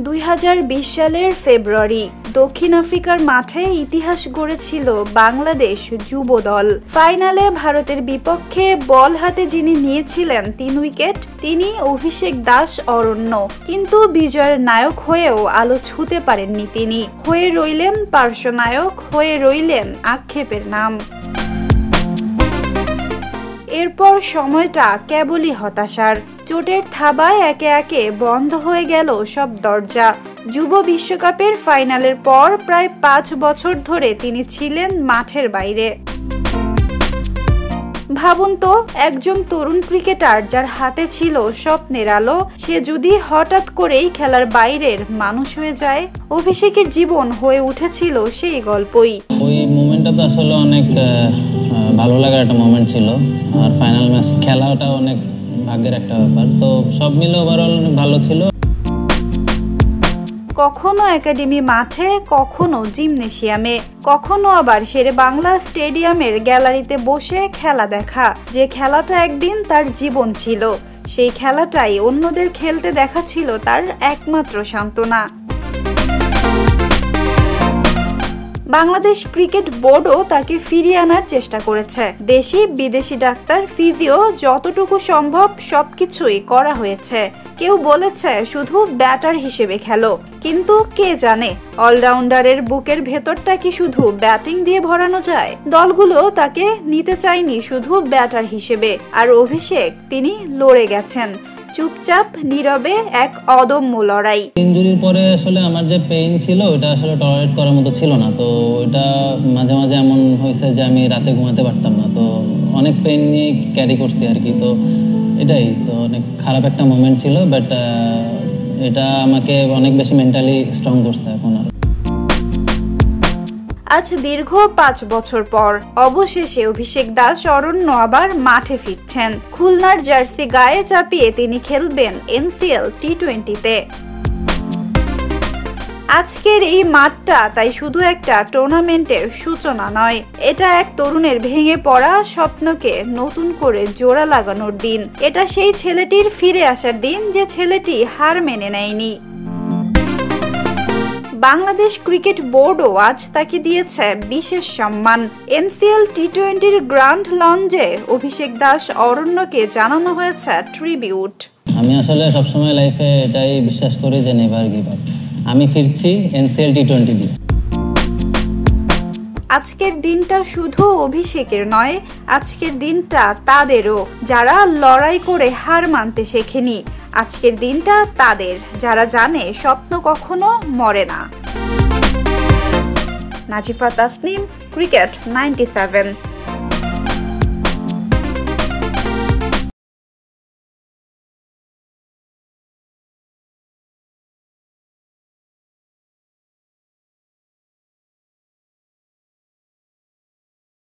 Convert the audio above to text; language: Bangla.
2020 সালের ফেব্রুয়ারি দক্ষিণ আফ্রিকার মাঠে ইতিহাস গড়েছিল বাংলাদেশ যুব দল। ফাইনালে ভারতের বিপক্ষে বল হাতে যিনি নিয়েছিলেন 3 উইকেট, তিনি অভিষেক দাস অরণ্য। কিন্তু বিজয়ের নায়ক হয়েও আলো ছুঁতে পারেননি তিনি। হয়ে রইলেন পার্শ্বনায়ক, হয়ে রইলেন আক্ষেপের নাম। এরপর সময়টা কেবলই হতাশার। চোটের থাবায় একে একে বন্ধ হয়ে গেল সব দরজা। যুব বিশ্বকাপের ফাইনালের পর প্রায় 5 বছর ধরে তিনি ছিলেন মাঠের বাইরে। ভাবুন তো, একজন তরুণ ক্রিকেটার যার হাতে ছিল স্বপ্নের আলো, সে যদি হঠাৎ করেই খেলার বাইরের মানুষ হয়ে যায়। অভিষেকের জীবন হয়ে উঠেছিল সেই গল্পই। ওই মোমেন্টটা তো আসলে অনেক ভালো লাগার একটা মোমেন্ট ছিল। আর ফাইনাল ম্যাচ খেলাটা অনেক ভাগ্যের একটা ব্যাপার, তো সব মিলে ওভারঅল অনেক ভালো ছিল। কখনো একাডেমি মাঠে, কখনো জিমনেশিয়ামে, কখনো আবার শেরে বাংলা স্টেডিয়ামের গ্যালারিতে বসে খেলা দেখা। যে খেলাটা একদিন তার জীবন ছিল, সেই খেলাটাই অন্যদের খেলতে দেখা ছিল তার একমাত্র সান্ত্বনা। বাংলাদেশ ক্রিকেট বোর্ডও তাকে ফিরিয়ে আনার চেষ্টা করেছে। দেশি বিদেশি ডাক্তার, ফিজিও, যতটুকু সম্ভব সবকিছুই করা হয়েছে। কেউ বলেছে শুধু ব্যাটার হিসেবে খেলো, কিন্তু কে জানে অলরাউন্ডারের বুকের ভেতরটা কি শুধু ব্যাটিং দিয়ে ভরানো যায়। দলগুলো তাকে নিতে চায়নি শুধু ব্যাটার হিসেবে। আর অভিষেক, তিনি লড়ে গেছেন চুপচাপ নীরবে, এক অদম্য লড়াই। ইনজুরির পরে আসলে আমার যে পেইন ছিল ওটা আসলে টলারেট করার মতো ছিল না। তো এটা মাঝে মাঝে এমন হয়েছে যে আমি রাতে ঘুমাতে পারতাম না। তো অনেক পেইন নিয়ে ক্যারি করছি আর কি। তো এটাই তো অনেক খারাপ একটা মোমেন্ট ছিল, বাট এটা আমাকে অনেক বেশি মেন্টালি স্ট্রং করছে এখন। আর আজ দীর্ঘ 5 বছর পর অবশেষে অভিষেক দাস অরণ্য আবার মাঠে ফিরছেন। খুলনার জার্সি গায়ে চাপিয়ে তিনি খেলবেন NCL T20-তে। আজকের এই মাঠটা তাই শুধু একটা টুর্নামেন্টের সূচনা নয়, এটা এক তরুণের ভেঙে পড়া স্বপ্নকে নতুন করে জোড়া লাগানোর দিন। এটা সেই ছেলেটির ফিরে আসার দিন, যে ছেলেটি হার মেনে নেয়নি। বাংলাদেশ ক্রিকেট বোর্ডও আজ তাকে দিয়েছে বিশেষ সম্মান। NCL T20-র গ্র্যান্ড লঞ্চে অভিষেক দাস অরণ্যকে জানানো হয়েছে ট্রিবিউট। আমি আসলে সবসময় লাইফে এটাই বিশ্বাস করি যে নেভার গিভ আপ। আমি ফিরছি NCL T20 দিয়ে। আজকের দিনটা শুধু অভিষেকের নয়, আজকের দিনটা তাদেরও যারা লড়াই করে হার মানতে শেখেনি। আজকের দিনটা তাদের যারা জানে স্বপ্ন কখনো মরে না। নাজিফা তাসনিম, ক্রিকেট 97।